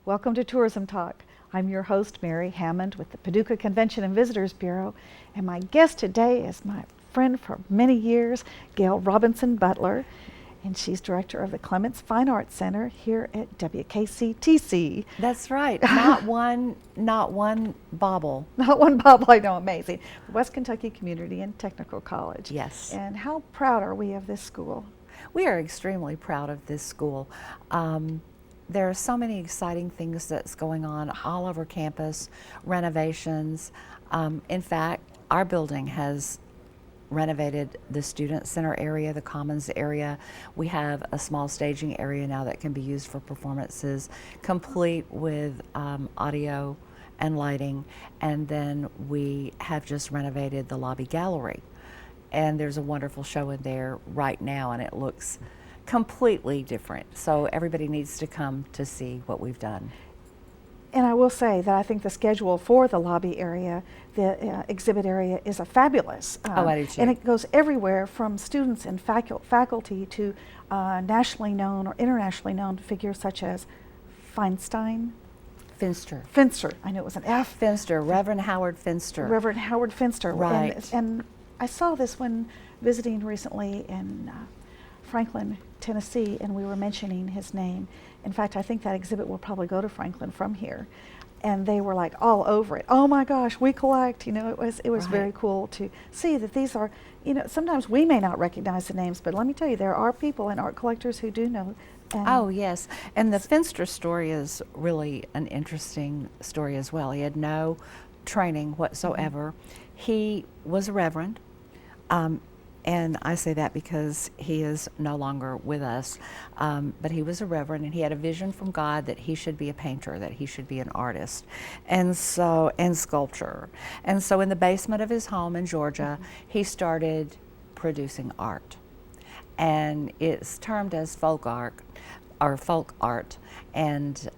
Welcome to Tourism Talk. I'm your host, Mary Hammond, with the Paducah Convention Visitors Bureau, and my guest today is my friend for many years, Gail Robinson Butler, and she's director of the Clemens Fine Arts Center here at WKCTC. That's right. Not one bauble. Not one bubble, I know, amazing. West Kentucky Community and Technical College. Yes. And how proud are we of this school? We are extremely proud of this school. There are so many exciting things that's going on all over campus, renovations. In fact, our building has renovated the student center area, the commons area. We have a small staging area now that can be used for performances, complete with audio and lighting. And then we have just renovated the lobby gallery. And there's a wonderful show in there right now, and it looks completely different. So everybody needs to come to see what we've done. And I will say that I think the schedule for the lobby area, the exhibit area, is a fabulous. I do too. And it goes everywhere from students and faculty to nationally known or internationally known figures such as Finster. I knew it was an F. Finster, Reverend Howard Finster. Reverend Howard Finster. Right. And I saw this when visiting recently in Franklin, Tennessee, and we were mentioning his name. In fact, I think that exhibit will probably go to Franklin from here. And they were like all over it. Oh my gosh, we collect. You know, it was Right. very cool to see that these are, you know, sometimes we may not recognize the names, but let me tell you, there are people and art collectors who do know. Oh yes, and the Finster story is really an interesting story as well. He had no training whatsoever. He was a reverend. And I say that because he is no longer with us, but he was a reverend, and he had a vision from God that he should be a painter, that he should be an artist, and sculpture. And so in the basement of his home in Georgia, he started producing art. And it's termed as folk art, and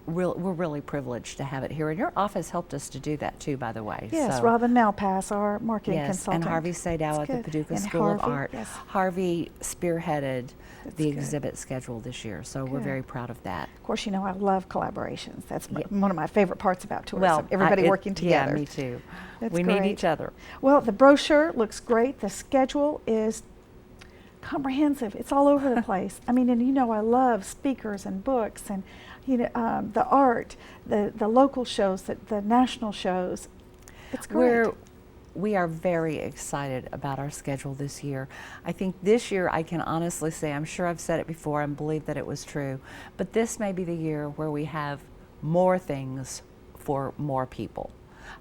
we're really privileged to have it here, and your office helped us to do that too, by the way. Yes, so, Robin Malpass, our marketing yes, consultant. and Harvey Sadow at the Paducah And School of Harvey, Art. yes. Harvey spearheaded That's the good. exhibit schedule this year, so we're Good. very proud of that. Of course, you know, I love collaborations. That's Yeah. one of my favorite parts about tourism. Well, Everybody working together. Yeah, me too. That's we great. need each other. Well, the brochure looks great. The schedule is comprehensive. It's all over the place. I mean, and you know, I love speakers and books and, you know, the art, the local shows, the national shows. It's great. We are very excited about our schedule this year. I think this year, I can honestly say, I'm sure I've said it before and believe that it was true, but this may be the year where we have more things for more people,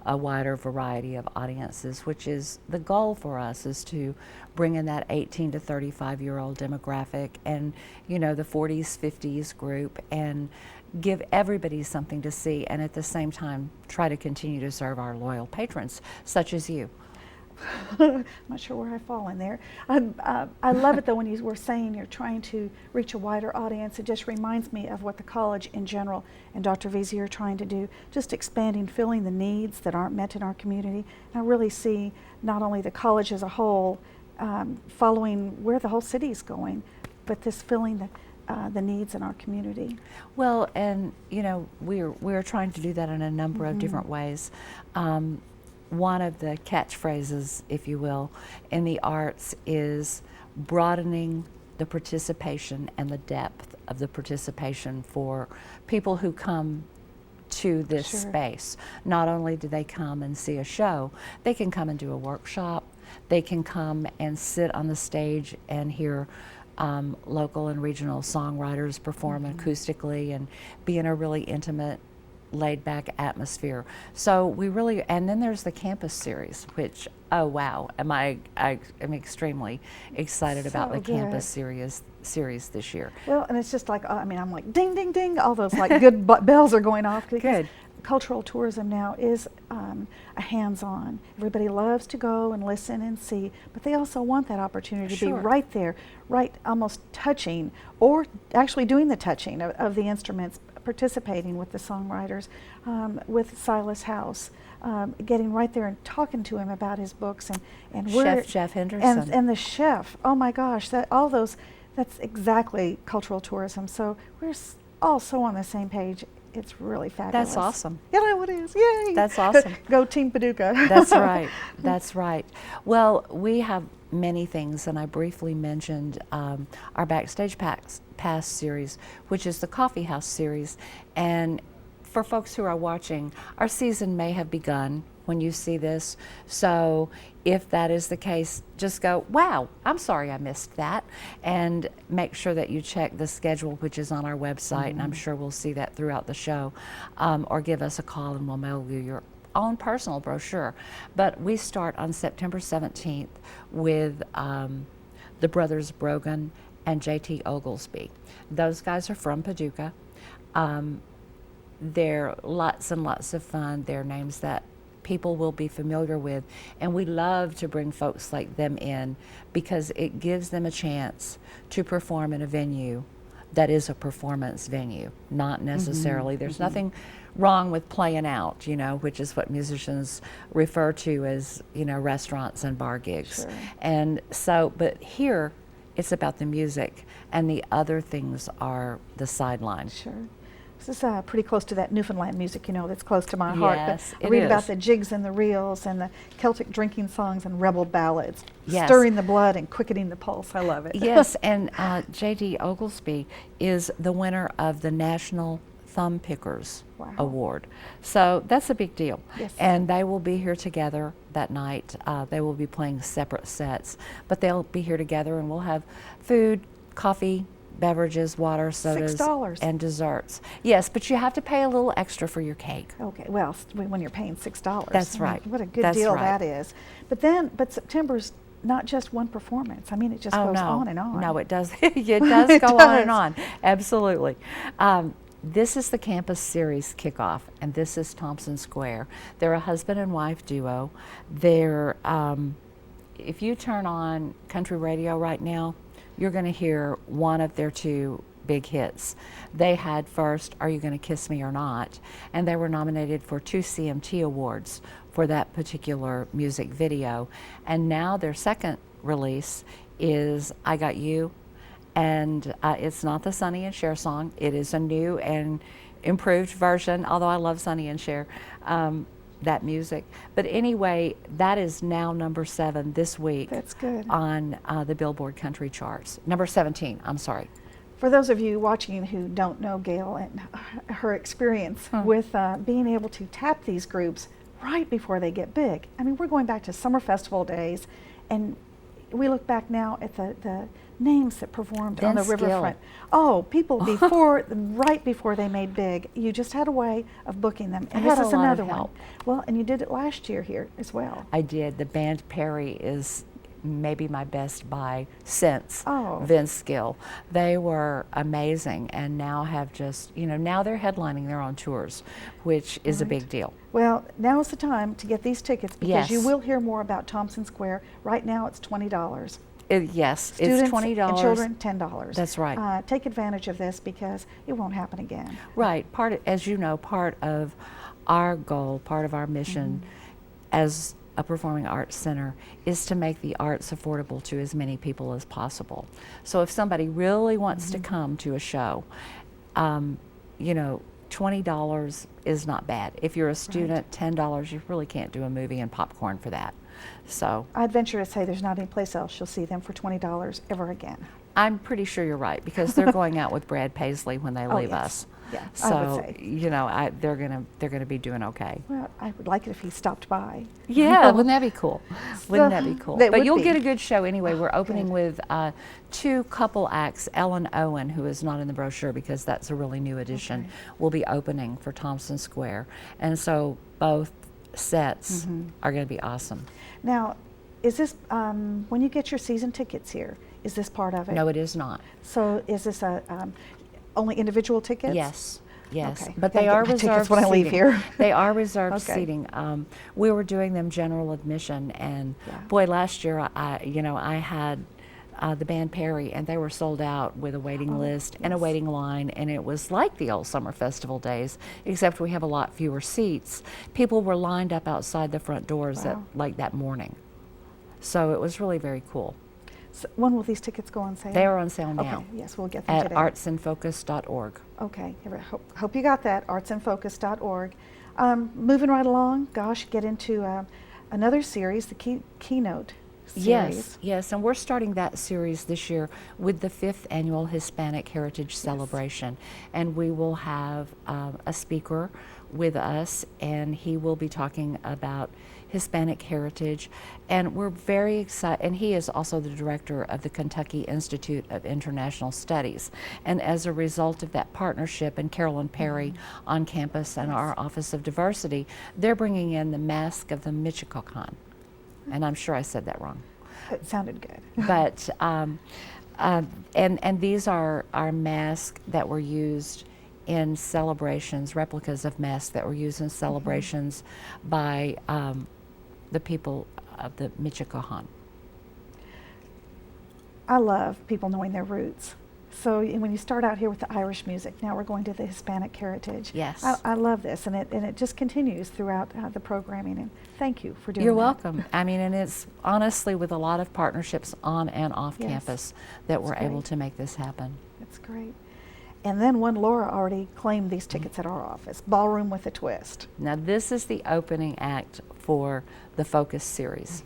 a wider variety of audiences, which is the goal for us, is to bring in that 18 to 35-year-old demographic and, you know, the 40s, 50s group, and give everybody something to see, and at the same time try to continue to serve our loyal patrons such as you. I'm not sure where I fall in there. I love it though when you were saying you're trying to reach a wider audience. It just reminds me of what the college in general and Dr. Veazey are trying to do, just expanding, filling the needs that aren't met in our community. And I really see not only the college as a whole following where the whole city is going, but this filling the needs in our community. Well, and you know, we're trying to do that in a number of different ways. One of the catchphrases, if you will, in the arts is broadening the participation and the depth of the participation for people who come to this Sure. space. Not only do they come and see a show, they can come and do a workshop, they can come and sit on the stage and hear local and regional songwriters perform acoustically and be in a really intimate, laid-back atmosphere. So we really, and then there's the campus series, which, oh wow, I am extremely excited about So the campus good. series this year. Well, and it's just like, I mean, I'm like, ding, ding, ding, all those like good bells are going off. Because Good. cultural tourism now is a hands-on. Everybody loves to go and listen and see, but they also want that opportunity to be Sure. right there, right, almost touching, or actually doing the touching of the instruments, participating with the songwriters, with Silas House, getting right there and talking to him about his books and where Chef Jeff Henderson. and the chef. Oh my gosh, that's exactly cultural tourism. So we're all so on the same page. It's really fabulous. That's awesome. You know, it is. Yay! That's awesome. Go Team Paducah. That's right. That's right. Well, we have many things, and I briefly mentioned our Backstage Pass series, which is the Coffee House series. And for folks who are watching, our season may have begun when you see this. So if that is the case, just go, wow, I'm sorry I missed that. And make sure that you check the schedule, which is on our website, and I'm sure we'll see that throughout the show. Or give us a call and we'll mail you your own personal brochure. But we start on September 17th with the brothers Brogan and J.T. Oglesby. Those guys are from Paducah. They're lots and lots of fun. They're names that people will be familiar with, and we love to bring folks like them in because it gives them a chance to perform in a venue that is a performance venue, not necessarily. There's nothing wrong with playing out, you know, which is what musicians refer to as, you know, restaurants and bar gigs. Sure. And so, but here it's about the music, and the other things are the sideline. Sure. This is pretty close to that Newfoundland music, you know, that's close to my heart. Yes, But I it read about is. the jigs and the reels and the Celtic drinking songs and rebel ballads, Yes. stirring the blood and quickening the pulse. I love it. Yes, and J.D. Oglesby is the winner of the National Thumb Pickers Wow. Award. So that's a big deal. Yes. And they will be here together that night. They will be playing separate sets, but they'll be here together, and we'll have food, coffee, beverages, water, sodas, $6. and desserts. Yes, but you have to pay a little extra for your cake. Okay, well, when you're paying $6. That's I mean, right. What a good That's deal right. that is. But September's not just one performance. I mean, it just goes on and on. No, it does. It does It go on and does. on. Absolutely. This is the campus series kickoff, and this is Thompson Square. They're a husband and wife duo. They're, if you turn on country radio right now, you're going to hear one of their two big hits. They had first, Are You Gonna Kiss Me or Not? And they were nominated for 2 CMT awards for that particular music video. And now their second release is I Got You. And it's not the Sonny and Cher song. It is a new and improved version, although I love Sonny and Cher, that music. But anyway, that is now number 7 this week. That's good. On the Billboard Country charts. Number 17, I'm sorry. For those of you watching who don't know Gail and her experience with being able to tap these groups right before they get big. I mean, we're going back to summer festival days, and we look back now at the names that performed on the Vince Gill. riverfront. Oh, people before, right before they made big, you just had a way of booking them. And I had this is a lot of another one. help. Well, and you did it last year here as well. I did. The band Perry is maybe my best buy since Oh. Vince Gill. They were amazing, and now have just, you know, now they're headlining their own tours, which is a big deal. Well, now is the time to get these tickets because you Yes. will hear more about Thompson Square. Right now it's $20. Yes, Students it's $20. and children, $10. That's right. Take advantage of this because it won't happen again. Right. As you know, part of our goal, part of our mission as a performing arts center is to make the arts affordable to as many people as possible. So if somebody really wants to come to a show, you know, $20 is not bad. If you're a student, $10, you really can't do a movie and popcorn for that. So I'd venture to say there's not any place else you'll see them for $20 ever again. I'm pretty sure you're right because they're going out with Brad Paisley when they leave yes. us. Yeah, So I would say. you know, they're gonna be doing okay. Well, I would like it if he stopped by. Yeah, wouldn't that be cool? Wouldn't that be cool? That But would you'll be. get a good show anyway. We're opening Good. with 2 couple acts. Ellen Owen, who is not in the brochure because that's a really new addition, will be opening for Thompson Square. And so both sets are going to be awesome. Now, is this, when you get your season tickets here, is this part of it? No, it is not. So is this only individual tickets? Yes. Yes, Okay. but Gotta they get are my tickets reserved when I leave seating. here. They are reserved Okay. seating. We were doing them general admission, and Yeah. boy, last year I had the band Perry, and they were sold out with a waiting list and a yes. waiting line, and it was like the old summer festival days, except we have a lot fewer seats. People were lined up outside the front doors Wow. like that morning, so it was really very cool. When will these tickets go on sale? They are on sale now. Okay, yes, we'll get them At today. artsandfocus.org. Okay, hope you got that, artsandfocus.org. Moving right along, gosh, get into another series, the Keynote series. Yes, and we're starting that series this year with the 5th annual Hispanic Heritage Celebration. And we will have a speaker with us, and he will be talking about Hispanic heritage. And we're very excited, and he is also the director of the Kentucky Institute of International Studies. And as a result of that partnership, and Carolyn Perry on campus and our Office of Diversity, they're bringing in the Mask of the Michoacan. And I'm sure I said that wrong. It sounded good. But, and these are masks that were used in celebrations, replicas of masks that were used in celebrations by the people of the Michoacan. I love people knowing their roots. So when you start out here with the Irish music, now we're going to the Hispanic heritage. Yes. I love this, and it just continues throughout the programming, and thank you for doing You're that. welcome. I mean, and it's honestly with a lot of partnerships on and off Yes. campus that we're That's able great. to make this happen. That's great. And then one Laura already claimed these tickets at our office, Ballroom with a Twist. Now this is the opening act for the Focus series,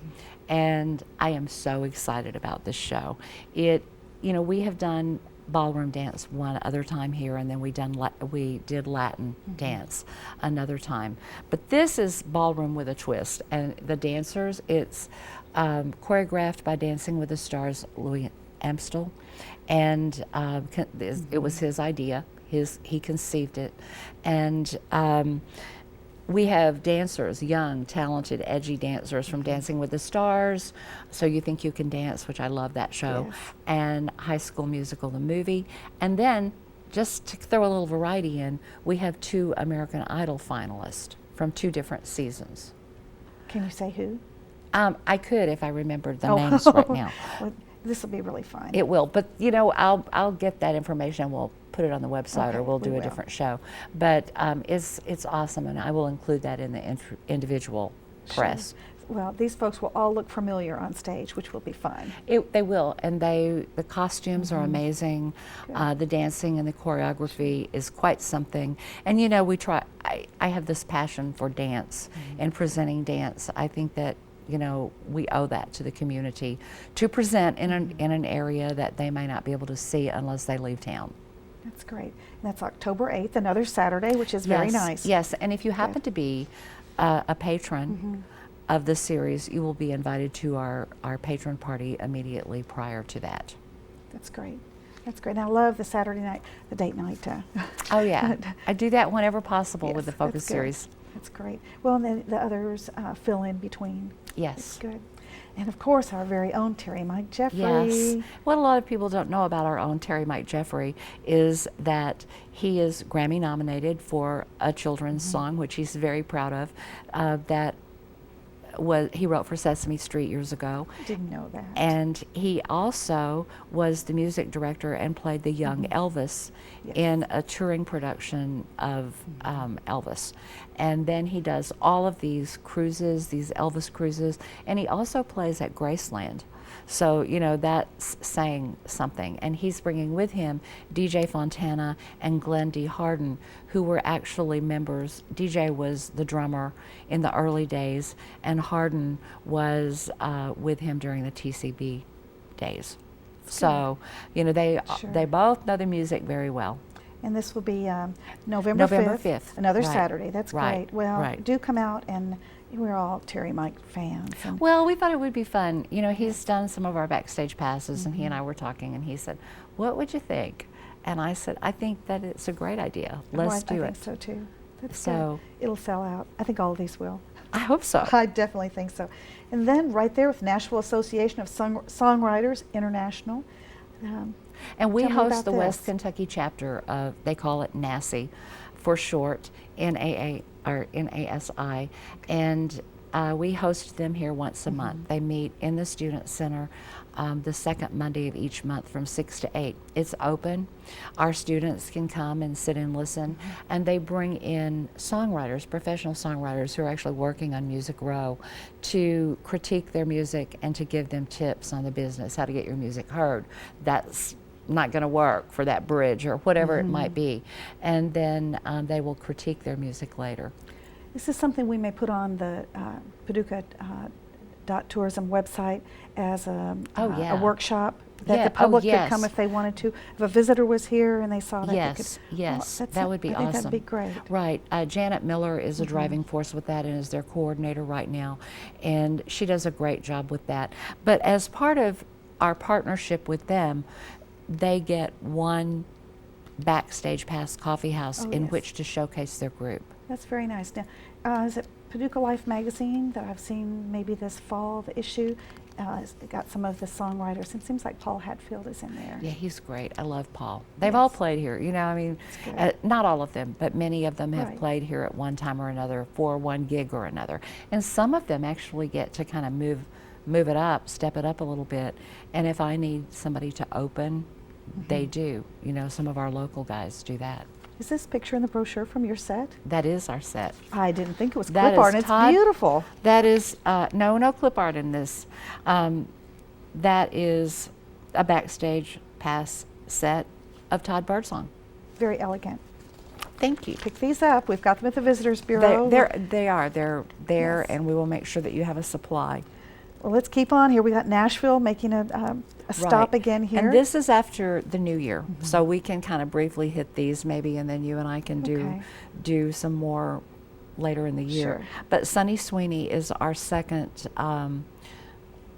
and I am so excited about this show. We have done ballroom dance one other time here, and then we did Latin dance another time. But this is Ballroom with a Twist, and the dancers, it's choreographed by Dancing with the Stars, Louis Amstel, and it was his idea. He conceived it, and we have dancers, young, talented, edgy dancers from Dancing with the Stars, So You Think You Can Dance, which I love that show, Yes. and High School Musical, the movie. And then, just to throw a little variety in, we have 2 American Idol finalists from 2 different seasons. Can you say who? I could if I remembered the names right now. Well, this will be really fun. It will, but I'll get that information and we'll put it on the website, Okay, or we'll we do a will. different show. But it's awesome, and I will include that in the individual press. Sure. Well, these folks will all look familiar on stage, which will be fun. They will, and the costumes are amazing. Good. The dancing and the choreography is quite something. And we try. I have this passion for dance and presenting dance. I think that we owe that to the community to present in an area that they may not be able to see unless they leave town. That's great. And that's October 8th, another Saturday, which is very nice. Yes, and if you happen to be a patron of the series, you will be invited to our patron party immediately prior to that. That's great. That's great. And I love the Saturday night, the date night. Oh yeah, I do that whenever possible with the Yes, Focus that's good. series. That's great. Well, and then the others fill in between. Yes. That's good. And of course, our very own Terry Mike Jeffrey. Yes. What a lot of people don't know about our own Terry Mike Jeffrey is that he is Grammy nominated for a children's song, which he's very proud of. He wrote for Sesame Street years ago. Didn't know that. And he also was the music director and played the young Elvis Yes. in a touring production of Elvis. And then he does all of these cruises, these Elvis cruises, and he also plays at Graceland. So, that's saying something. And he's bringing with him DJ Fontana and Glenn D. Harden, who were actually members. DJ was the drummer in the early days, and Harden was with him during the TCB days. So, they Sure. both know the music very well. And this will be November 5th. Another Right. Saturday. That's Right. great. Well, Right. do come out, and we're all Terry Mike fans. And Well, we thought it would be fun. He's done some of our backstage passes, and he and I were talking, and he said, "What would you think?" And I said, "I think that it's a great idea. Let's do I it." think so too. That's So- good. It'll sell out. I think all of these will. I hope so. I definitely think so. And then right there with Nashville Association of Songwriters International. And we Tell me host about the West this. Kentucky chapter of, they call it NASI for short, NASI. And we host them here once a month. They meet in the Student Center the second Monday of each month from 6 to 8. It's open. Our students can come and sit and listen, and they bring in songwriters, professional songwriters who are actually working on Music Row to critique their music and to give them tips on the business, how to get your music heard. That's not going to work for that bridge or whatever it might be. And then they will critique their music later. This is something we may put on the Paducah Tourism website as a workshop that the public could come if they wanted to. If a visitor was here and they saw that, yes, that would be I think awesome. that'd be great. Right. Janet Miller is a driving force with that and is their coordinator right now, and she does a great job with that. But as part of our partnership with them, they get one backstage pass coffee house in which to showcase their group. That's very nice. Now, is it Paducah Life magazine that I've seen maybe this fall, the issue? It's got some of the songwriters. It seems like Paul Hatfield is in there. Yeah, he's great. I love Paul. They've all played here. You know, I mean, not all of them, but many of them have played here at one time or another for one gig or another. And some of them actually get to kind of move it up, step it up a little bit. And if I need somebody to open, they do. You know, some of our local guys do that. Is this picture in the brochure from your set? That is our set. I didn't think it was That clip art. is It's Todd. beautiful. That is, no clip art in this. That is a backstage pass set of Todd Birdsong. Very elegant. Thank you. Pick these up. We've got them at the Visitors Bureau. They're there, Yes. and we will make sure that you have a supply. Well, let's keep on here. We got Nashville making a stop again here. And this is after the new year, so we can kind of briefly hit these maybe, and then you and I can do some more later in the year. Sure. But Sunny Sweeney is our second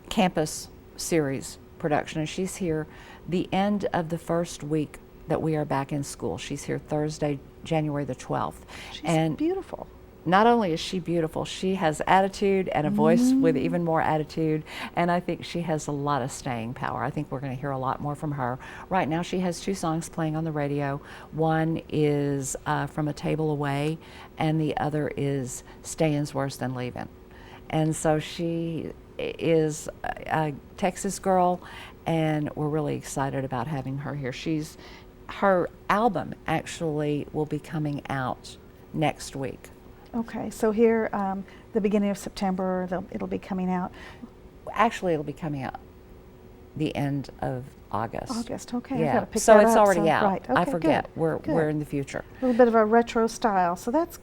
campus series production, and she's here the end of the first week that we are back in school. She's here Thursday, January the 12th. She's beautiful. Not only is she beautiful, she has attitude and a voice with even more attitude, and I think she has a lot of staying power. I think we're going to hear a lot more from her. Right now she has 2 songs playing on the radio. One is From a Table Away, and the other is Staying's Worse Than Leaving. And so she is a Texas girl, and we're really excited about having her here. Her album actually will be coming out next week. Okay, so here, the beginning of September, it'll be coming out. Actually, it'll be coming out the end of August. August, okay. Yeah, I've got to pick so that it's up, already out. Right, okay, I forget. Good. We're in the future. A little bit of a retro style, so that's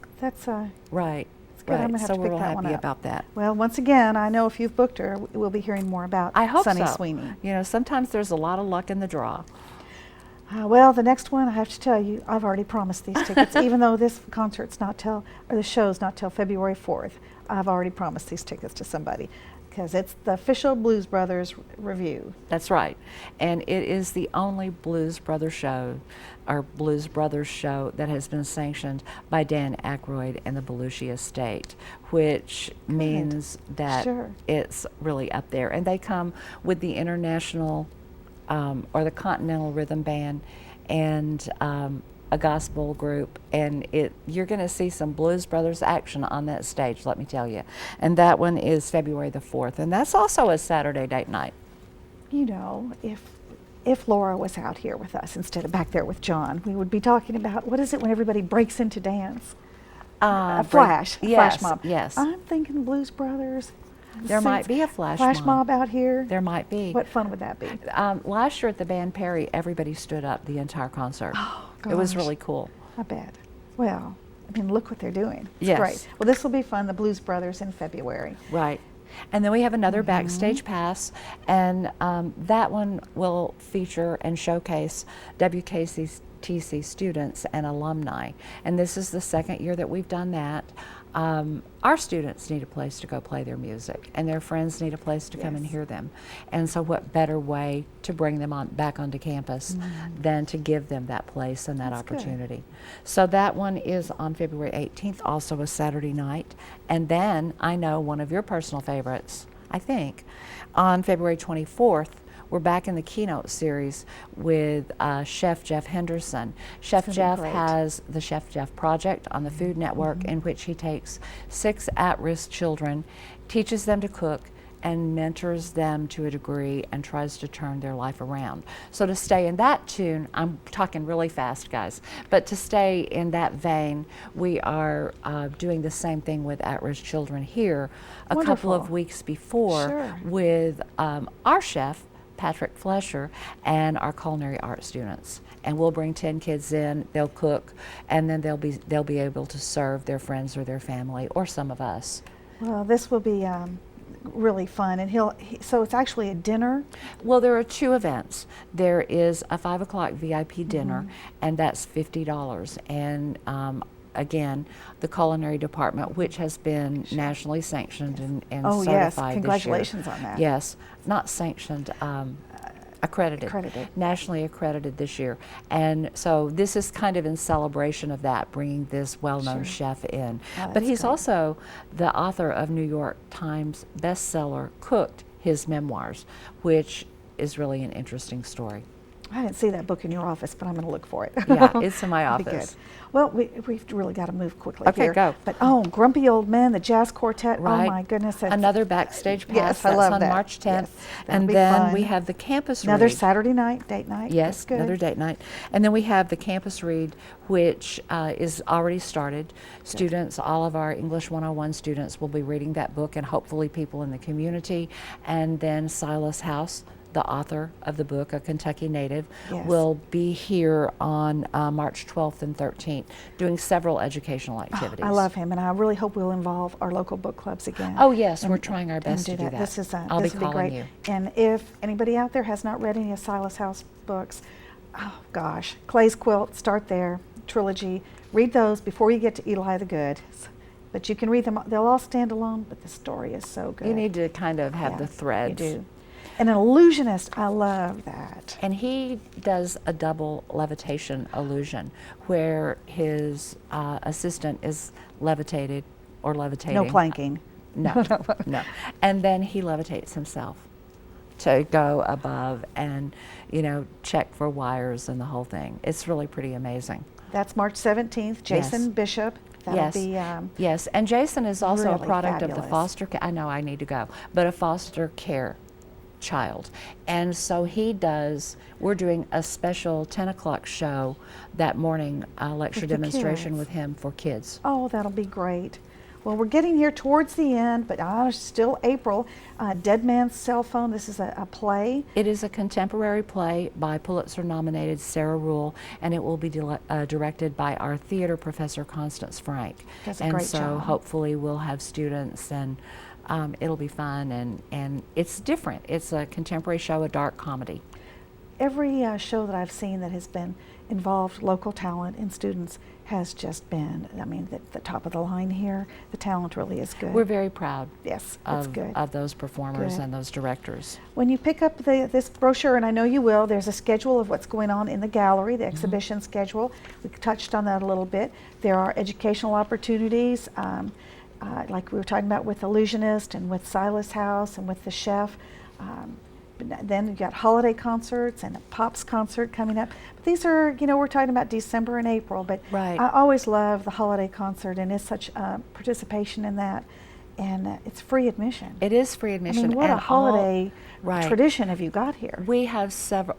Right. good. I'm gonna have So to we're pick real that one happy up. about that. Well, once again, I know if you've booked her, we'll be hearing more about I hope Sunny so. Sweeney. You know, sometimes there's a lot of luck in the draw. Well, the next one, I have to tell you, I've already promised these tickets, even though this concert's or the show's not till February 4th. I've already promised these tickets to somebody because it's the official Blues Brothers review. That's right. And it is the only Blues Brothers show that has been sanctioned by Dan Aykroyd and the Belushi Estate, which means that it's really up there. And they come with the International or the Continental Rhythm Band and a gospel group, and you're going to see some Blues Brothers action on that stage, let me tell you. And that one is February the 4th, and that's also a Saturday date night. You know, if Laura was out here with us instead of back there with John, we would be talking about, what is it when everybody breaks into dance? A flash mob. Yes. I'm thinking Blues Brothers. There might be a flash mob out here. There might be. What fun would that be? Last year at the Band Perry, everybody stood up the entire concert. Oh, gosh. It was really cool. I bet. Well, I mean, look what they're doing. It's Yes. great. Well, this will be fun, the Blues Brothers in February. Right. And then we have another backstage pass, and that one will feature and showcase WKCTC students and alumni. And this is the second year that we've done that. Our students need a place to go play their music, and their friends need a place to come and hear them. And so what better way to bring them back onto campus than to give them that place and that opportunity. So that one is on February 18th, also a Saturday night. And then I know one of your personal favorites, I think, on February 24th, we're back in the keynote series with Chef Jeff Henderson. Chef It's gonna be Jeff great. has the Chef Jeff Project on the Food Network, in which he takes 6 at-risk children, teaches them to cook, and mentors them to a degree and tries to turn their life around. So to stay in that tune, I'm talking really fast, guys, but to stay in that vein, we are doing the same thing with at-risk children here a couple of Wonderful. weeks before Sure. with our chef, Patrick Flesher, and our culinary art students. And we'll bring 10 kids in, they'll cook, and then they'll be able to serve their friends or their family or some of us. Well, this will be really fun, and so it's actually a dinner. Well, there are 2 events. There is a 5 o'clock VIP dinner, and that's $50. And again, the culinary department, which has been nationally sanctioned and Oh, yes. certified Congratulations this year. on that. Yes, not sanctioned, accredited. Nationally accredited this year. And so this is kind of in celebration of that, bringing this well-known chef in. Oh, But that's he's great. also the author of New York Times bestseller, Cooked, his memoirs, which is really an interesting story. I didn't see that book in your office, but I'm going to look for it. Yeah, it's in my That'd be office. good. Well, we've really got to move quickly Okay, here. go. But Grumpy Old Men, the jazz quartet. Right. Oh my goodness! That's Another backstage pass. Yes, I that's love on that. March 10th. Yes, that'll And be then fun. we have the campus another read. Saturday night, date night. Yes, That's good. another date night. And then we have the campus read, which is already started. Students, all of our English 101 students will be reading that book, and hopefully people in the community. And then Silas House, the author of the book, a Kentucky native, Yes. will be here on March 12th and 13th doing several educational activities. I love him, and I really hope we'll involve our local book clubs again. Oh, yes, and- we're trying our and best to do that. This is I'll be this would be calling great. you. And if anybody out there has not read any of Silas House books, oh gosh, Clay's Quilt, start there. Trilogy, read those before you get to Eli the Good. But you can read them; they'll all stand alone. But the story is so good. You need to kind of have the threads. You do. And an illusionist, I love that. And he does a double levitation illusion where his assistant is levitated or levitating. No planking. No, no. And then he levitates himself to go above and, check for wires and the whole thing. It's really pretty amazing. That's March 17th. Jason Yes. Bishop. That'll Yes. be Yes, and Jason is also a really product of the fabulous. foster care. I know I need to go, but a foster care child. And so we're doing a special 10 o'clock show that morning, lecture With the demonstration kids. with him for kids. Oh, that'll be great. Well, we're getting here towards the end, but still April. Dead Man's Cell Phone. This is a play. It is a contemporary play by Pulitzer-nominated Sarah Rule, and it will be directed by our theater professor, Constance Frank. Does a and great so job. hopefully we'll have students, and it'll be fun, and it's different. It's a contemporary show, a dark comedy. Every show that I've seen that has been involved local talent and students has just been, the top of the line here. The talent really is good. We're very proud Yes, that's of, good. of those performers Good. and those directors. When you pick up this brochure, and I know you will, there's a schedule of what's going on in the gallery, the exhibition schedule. We touched on that a little bit. There are educational opportunities, like we were talking about with Illusionist and with Silas House and with the chef. Then you've got holiday concerts and a Pops concert coming up. But these are, we're talking about December and April, but Right. I always love the holiday concert, and it's such participation in that. And it's free admission. It is free admission. What a and all- holiday right. tradition have you got here? We have several,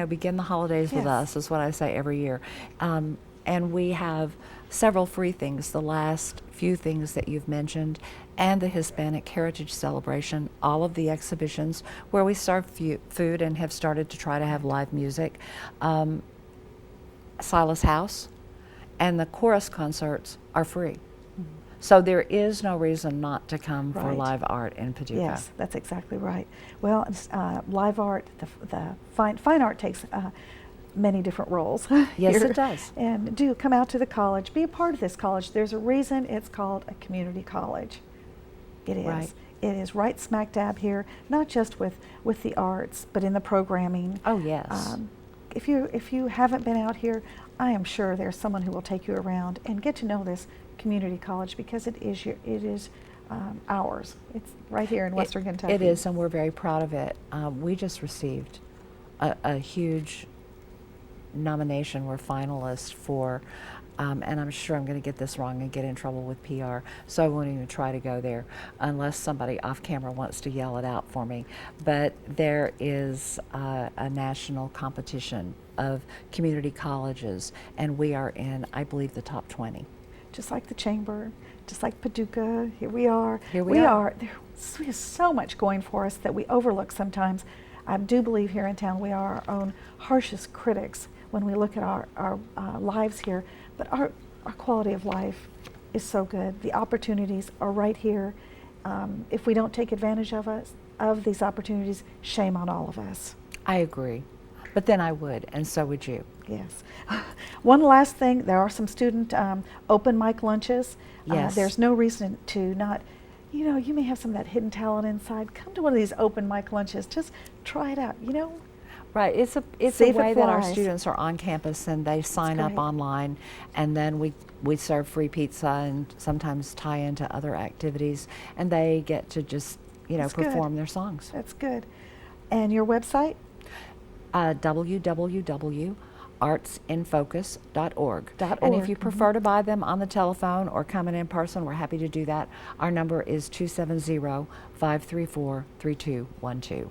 begin the holidays with Yes. us is what I say every year. And we have several free things, the last few things that you've mentioned, and the Hispanic Heritage Celebration, all of the exhibitions where we serve food and have started to try to have live music. Silas House and the chorus concerts are free. So there is no reason not to come for Right. live art in Paducah. Yes, that's exactly right. Well, live art, the fine art takes many different roles. Yes, here. it does. And do come out to the college, be a part of this college. There's a reason it's called a community college. It is. Right. It is right smack dab here, not just with the arts, but in the programming. Oh, yes. If you haven't been out here, I am sure there's someone who will take you around and get to know this community college, because it is ours. It's right here in Western Kentucky. It is, and we're very proud of it. We just received a huge nomination. We're finalists for, and I'm sure I'm going to get this wrong and get in trouble with PR, so I won't even try to go there unless somebody off camera wants to yell it out for me. But there is a national competition of community colleges, and we are in, I believe, the top 20. Just like the Chamber, just like Paducah, here we are. Here we are. There's so much going for us that we overlook sometimes. I do believe here in town we are our own harshest critics when we look at our lives here, but our quality of life is so good. The opportunities are right here. If we don't take advantage of these opportunities, shame on all of us. I agree, but then I would, and so would you. Yes. One last thing, there are some student open mic lunches. Yes. There's no reason to not, you may have some of that hidden talent inside. Come to one of these open mic lunches. Just try it out, Right, it's a See if it way that our flies. students are on campus and they sign up great. online, and then we serve free pizza and sometimes tie into other activities, and they get to just That's good. perform their songs. That's good. And your website? www.artsinfocus.org. And if you prefer to buy them on the telephone or coming in person, we're happy to do that. Our number is 270-534-3212.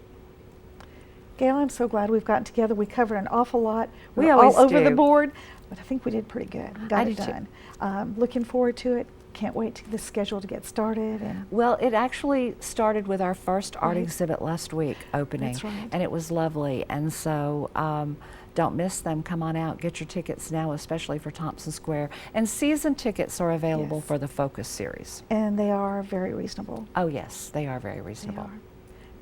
Gail, I'm so glad we've gotten together. We covered an awful lot. We We're always all over the do. board, but I think we did pretty good. We got I it do too. done. Looking forward to it. Can't wait to the schedule to get started. And Well, it actually started with our first art Right. exhibit last week opening. That's right. And it was lovely. And so don't miss them. Come on out. Get your tickets now, especially for Thompson Square. And season tickets are available Yes. for the Focus series. and they are very reasonable. Oh, yes, they are very They reasonable. are.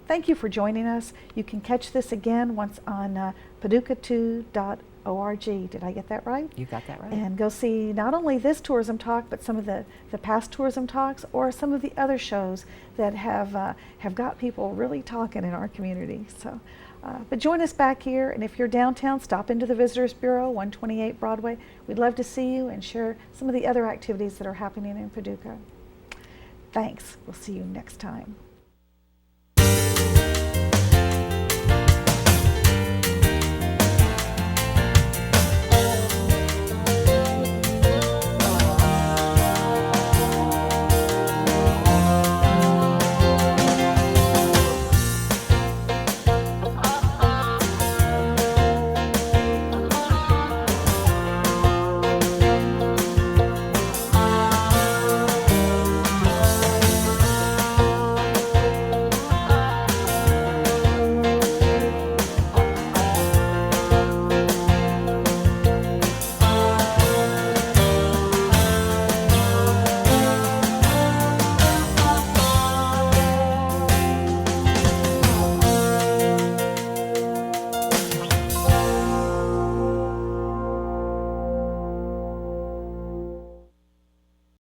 Thank you for joining us. You can catch this again once on Paducah2.org. Did I get that right? You got that right. And go see not only this tourism talk, but some of the past tourism talks, or some of the other shows that have got people really talking in our community. So, but join us back here, and if you're downtown, stop into the Visitors Bureau, 128 Broadway. We'd love to see you and share some of the other activities that are happening in Paducah. Thanks. We'll see you next time.